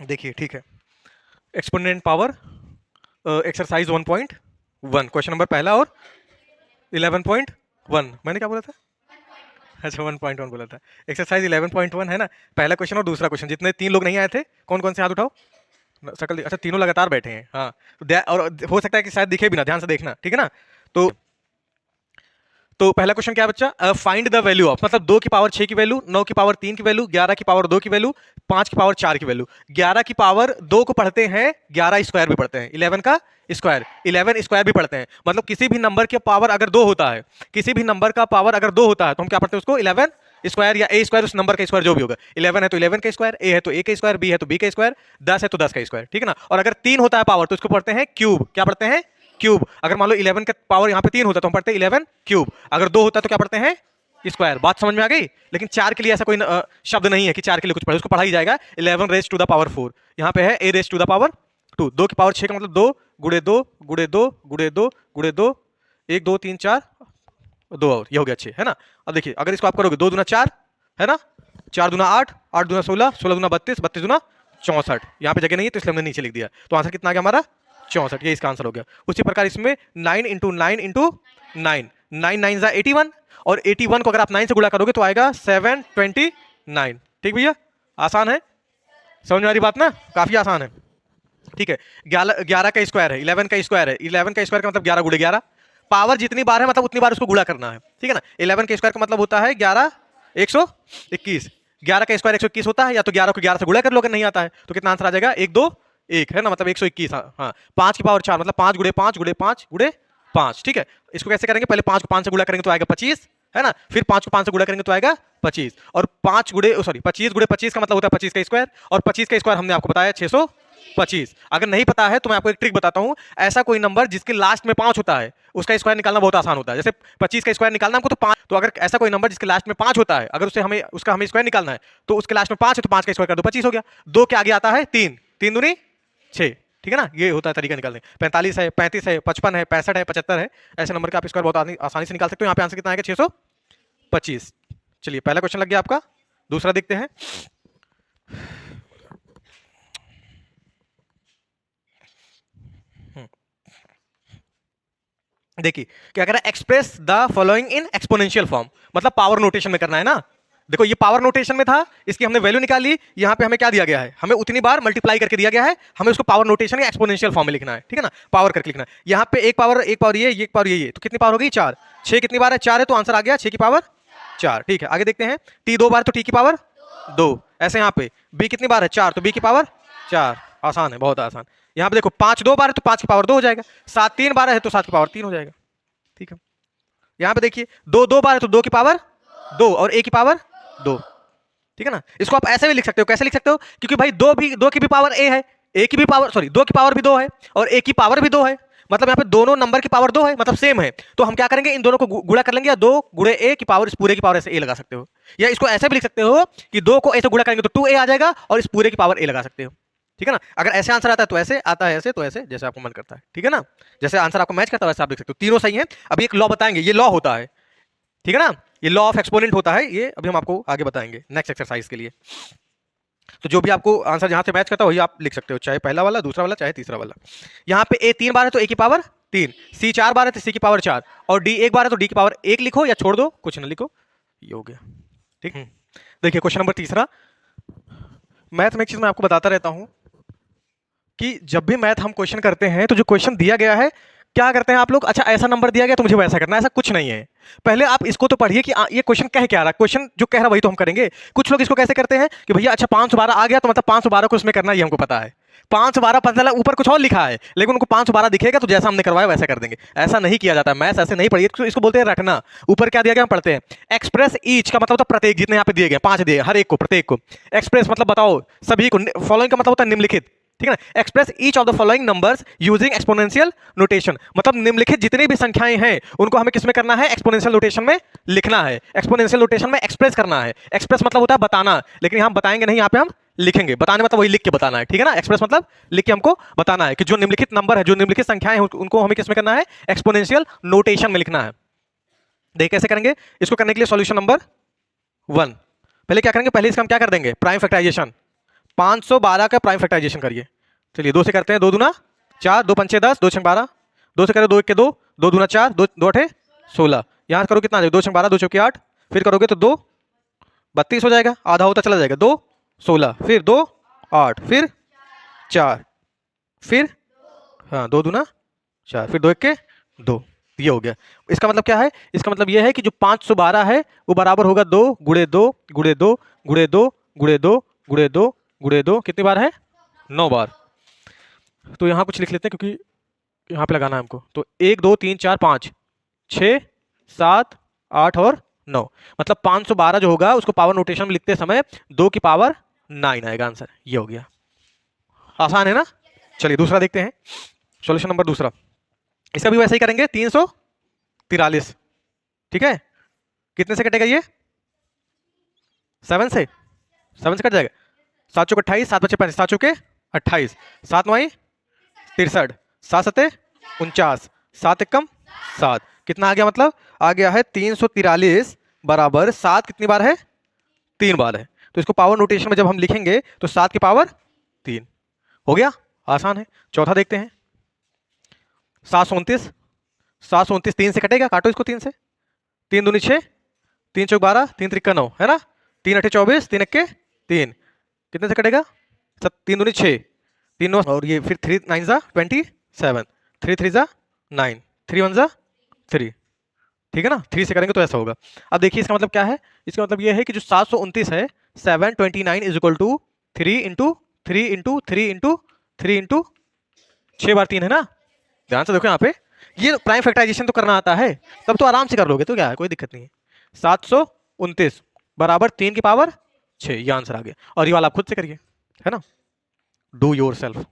देखिए ठीक है, exponent power exercise 1.1 question number पहला और 11.1 मैंने क्या बोला था? अच्छा 1.1 बोला था। एक्सरसाइज 11.1 है ना, पहला क्वेश्चन और दूसरा क्वेश्चन। जितने 3 लोग नहीं आए थे कौन कौन से हाथ उठाओ। अच्छा तीनों लगातार बैठे हैं, हाँ। और हो सकता है कि शायद दिखे भी ना, ध्यान से देखना, ठीक है ना। तो पहला क्वेश्चन क्या है बच्चा, फाइंड द वैल्यू ऑफ, मतलब 2 की पावर 6 की वैल्यू, 9 की पावर 3 की वैल्यू, 11 की पावर 2 की वैल्यू, 5 की पावर 4 की वैल्यू। 11 की पावर 2 को पढ़ते हैं 11 स्क्वायर भी पढ़ते हैं, 11 का स्क्वायर 11 स्क्वायर भी पढ़ते हैं। मतलब किसी भी नंबर की पावर अगर 2 होता है, किसी भी नंबर का पावर अगर 2 होता है तो हम क्या पढ़ते हैं उसको 11 स्क्वायर या ए स्क्वायर, उस नंबर का स्क्वायर जो भी होगा। 11 है तो 11 का स्क्वायर, ए है तो ए का स्क्वायर, बी है तो बी का स्क्वायर, 10 है तो 10 का स्क्वायर, ठीक है ना। और अगर 3 होता है पावर तो इसको पढ़ते हैं क्यूब। क्या पढ़ते हैं? क्यूब। अगर मान लो 11 का पावर यहाँ पे 3 होता तो हम पढ़ते हैं 11 क्यूब। अगर 2 होता तो क्या पढ़ते हैं? स्क्वायर। बात समझ में आ गई। लेकिन 4 के लिए ऐसा कोई शब्द नहीं है कि 4 के लिए कुछ पढ़े, उसको पढ़ा ही जाएगा 11 रेज टू द पावर 4। यहाँ पे है a raise to the power 2। 2 की पावर 6 का मतलब 2 गुड़े 2 गुड़े 2 गुड़े 2 गुड़े 2, 1 2 3 4, 2 और ये हो गया 6, है ना। अब देखिए अगर इसको आप करोगे 2 दूना 4 है ना, 4 दूना 8, 8 दूना 16, 16 दूना 32, 32 दूना 64। यहाँ पे जगह नहीं है तो इसलिए हमने नीचे लिख दिया। तो आंसर कितना आ गया हमारा? 64। ये इसका आंसर हो गया। उसी प्रकार इसमें 9 इंटू 9 इंटू 9, 9 9 81, और 81 को अगर आप 9 से गुणा करोगे तो आएगा 729। ठीक भैया, आसान है, समझ में आ रही बात ना, काफी आसान है। ठीक है, 11 का स्क्वायर है, 11 का स्क्वायर है, 11 का स्क्वायर का मतलब 11 गुणे 11। पावर जितनी बार है मतलब उतनी बार उसको गुणा करना है, ठीक है ना। 11 के स्क्वायर का मतलब होता है 11 121। 11 का स्क्वायर 121 होता है, या तो 11 को 11 से गुणा कर लो अगर नहीं आता है तो कितना आंसर आ जाएगा? 1 2 1, है ना, मतलब 121। हाँ, 5 की पावर 4 मतलब 5 गुणे 5 गुणे 5 गुणे 5। ठीक है, इसको कैसे करेंगे? पहले 5 को 5 से गुणा करेंगे तो आएगा 25, है ना। फिर 5 को 5 से गुणा करेंगे तो आएगा 25, और 5 गुणे 25 गुणे 25 का मतलब होता है 25 का स्क्वायर, और 25 का स्क्वायर हमने आपको बताया 625। अगर नहीं पता है तो मैं आपको एक ट्रिक बताता हूं। ऐसा कोई नंबर जिसके लास्ट में 5 होता है उसका स्क्वायर निकालना बहुत आसान होता है। जैसे 25 का स्क्वायर निकालना हमको तो 5, तो अगर ऐसा कोई नंबर जिसके लास्ट में 5 होता है, अगर उससे हमें स्क्वायर निकालना है तो उसके लास्ट में 5 है तो 5 का स्क्वायर कर दो, 25 हो गया। 2 के आगे आता है 3, 3 दूनी 6, ठीक है ना। ये होता है तरीका निकालने। 45 है, 35 है, 55 है, 65 है, 75 है, ऐसे नंबर का आप स्क्वायर बहुत आसानी से निकाल सकते हो। यहाँ पे आंसर कितना आएगा? 625। चलिए पहला क्वेश्चन लग गया आपका, दूसरा देखते हैं। देखिए क्या कह रहा है, express the following in exponential form, मतलब पावर नोटेशन में करना है ना। देखो ये पावर नोटेशन में था, इसकी हमने वैल्यू निकाली। यहाँ पे हमें क्या दिया गया है? हमें उतनी बार मल्टीप्लाई करके दिया गया है, हमें उसको पावर नोटेशन या एक्सपोनेंशियल फॉर्म में लिखना है, ठीक है ना। पावर करके लिखना है। यहाँ पे एक पावर ये, एक पावर ये, तो कितनी पावर हो गई? 4। 6 कितनी बार है? 4 है, तो आंसर आ गया 6 की पावर 4। ठीक है, आगे देखते हैं। टी 2 बार तो टी की पावर 2, ऐसे यहाँ पे बी कितनी बार है? 4, तो बी की पावर 4। आसान है, बहुत आसान। यहाँ पे देखो 5 2 बार है तो 5 की पावर 2 हो जाएगा। 7 3 बार है तो 7 की पावर 3 हो जाएगा, ठीक है। यहां पे देखिए 2 2 बार है तो 2 की पावर 2 और a की पावर 2, ठीक है ना। इसको आप ऐसे भी लिख सकते हो। कैसे लिख सकते हो? क्योंकि भाई 2 की भी पावर a है, a की भी पावर, सॉरी 2 की पावर भी 2 है और a की पावर भी 2 है, मतलब यहाँ पे दोनों नंबर की पावर 2 है, मतलब सेम है। तो हम क्या करेंगे? इन दोनों को गुणा कर लेंगे, या 2 गुणे a की पावर, इस पूरे की पावर ऐसे a लगा सकते हो। या इसको ऐसे भी लिख सकते हो कि 2 को a से गुणा करेंगे तो 2a आ जाएगा, और इस पूरे की पावर a लगा सकते हो, ठीक है ना। अगर ऐसे आंसर आता है तो ऐसे आता है, ऐसे तो ऐसे, जैसे आपको मन करता है, ठीक है ना। जैसे आंसर आपको मैच करता है वैसे आप लिख सकते हो। तीनों सही है। अभी एक लॉ बताएंगे, ये लॉ होता है, ठीक है ना, ये लॉ ऑफ एक्सपोनेंट होता है, ये अभी हम आपको आगे बताएंगे नेक्स्ट एक्सरसाइज के लिए। तो जो भी आपको आंसर जहां से मैच करता है वही आप लिख सकते हो, चाहे पहला वाला, दूसरा वाला, चाहे तीसरा वाला। यहाँ पे ए 3 बार है तो ए की पावर 3, सी 4 बार है तो सी की पावर 4, और डी 1 बार है तो डी की पावर 1 लिखो, या छोड़ दो, कुछ ना लिखो, ये हो गया, ठीक। देखिए क्वेश्चन नंबर तीसरा। मैथ में एक चीज मैं आपको बताता रहता हूं कि जब भी मैथ हम क्वेश्चन करते हैं तो जो क्वेश्चन दिया गया है, क्या करते हैं आप लोग? अच्छा ऐसा नंबर दिया गया तो मुझे वैसा करना है, ऐसा कुछ नहीं है। पहले आप इसको तो पढ़िए कि ये क्वेश्चन कह क्या रहा है, क्वेश्चन जो कह रहा है वही तो हम करेंगे। कुछ लोग इसको कैसे करते हैं कि भैया अच्छा 512 आ गया तो मतलब 512 को उसमें करना, ये हमको पता है। 512 पता चला ऊपर कुछ और लिखा है, लेकिन उनको 512 दिखेगा तो जैसा हमने करवाया वैसा कर देंगे। ऐसा नहीं किया जाता, मैथ्स ऐसे नहीं पढ़िए। इसको बोलते हैं रटना। ऊपर क्या दिया गया हम पढ़ते हैं। एक्सप्रेस ईच का मतलब होता है प्रत्येक, जितने यहाँ पे दिए गए 5 दिए, हर एक को, प्रत्येक को। एक्सप्रेस मतलब बताओ सभी को। फॉलोइंग का मतलब होता है निम्नलिखित, ठीक है ना। Express each of the following numbers using exponential notation, मतलब निम्नलिखित जितनी भी संख्याएं हैं उनको हमें किसमें करना है? एक्सपोनेंशियल नोटेशन में लिखना है। एक्सपोनेंशियल नोटेशन में एक्सप्रेस करना है। एक्सप्रेस मतलब होता है बताना, लेकिन यहां बताएंगे नहीं, यहां पे हम लिखेंगे। बताने मतलब वही लिख के बताना है, ठीक है ना। एक्सप्रेस मतलब लिख के हमको बताना है कि जो निम्नलिखित नंबर है, जो निम्नलिखित संख्याएं हैं, उनको हमें किसमें करना है? एक्सपोनेंशियल नोटेशन में लिखना है। देखिए कैसे करेंगे इसको। करने के लिए सॉल्यूशन नंबर 1, पहले क्या करेंगे? पहले इसका हम क्या कर देंगे? Prime factorisation. 512 का प्राइम फैक्टराइजेशन करिए। चलिए 2 से करते हैं, 2 दूना 4, 2 पंचे 10, 2 छंग 12, 2 से करो 2 1 के 2, 2 दूना 4, 2 2 8 16। यहाँ करो कितना आ जाएगा, 2 छंग 12, 2 चौके 8, फिर करोगे तो 2 32 हो जाएगा, आधा होता चला जाएगा, 2 16, फिर 2 8, फिर 4, फिर हाँ 2 दूना 4, फिर 2 1 के 2। ये हो गया। इसका मतलब क्या है, इसका मतलब ये है कि जो 512 है वो बराबर होगा 2 गुणे 2 गुणे 2 गुणे 2 गुणे 2 गुणे 2 गुणे 2, कितनी बार है, 9 बार। तो यहाँ कुछ लिख लेते हैं क्योंकि यहाँ पे लगाना है हमको। तो 1 2 3 4 5 6 7 8 और 9, मतलब 512 जो होगा उसको पावर नोटेशन में लिखते समय 2 की पावर 9 आएगा आंसर। ये हो गया, आसान है ना। चलिए दूसरा देखते हैं, सॉल्यूशन नंबर दूसरा। इसका भी वैसे ही करेंगे, 343, ठीक है। कितने से कटेगा ये, 7 से कट जाएगा। 7 चौके 28, 7 बचे 35, 7 चौके 28, 7 9 63, 7 सते 49, 7 एकम 7, कितना आ गया, मतलब आ गया है 343 बराबर 7 कितनी बार है, 3 बार है। तो इसको पावर नोटेशन में जब हम लिखेंगे तो 7 की पावर 3 हो गया, आसान है। चौथा देखते हैं, 729, 729 3 से कटेगा, काटो इसको 3 से, 3 दूनी 6, 3 चौक 12, 3 त्रिक्का 9 है ना, 3 अठे 24, 3 इक्के 3, कितने से कटेगा, 3 दूनी 6, 3 9 और ये फिर 3 9 जा 27, 3 3 जा 9, 3 1 जा 3, ठीक है ना। 3 से करेंगे तो ऐसा होगा। अब देखिए इसका मतलब क्या है, इसका मतलब ये है कि जो 729 है 729 is equal to 3 into 3 into 3 into 3 into 6 बार 3 है ना। ध्यान से देखो यहाँ पे, ये प्राइम फैक्टराइजेशन तो करना आता है तब तो आराम से कर लोगे, तो क्या है कोई दिक्कत नहीं है। 729 बराबर 3 की पावर 6, ये आंसर आ गया। और ये वाला आप खुद से करिए, है ना, डू योर सेल्फ।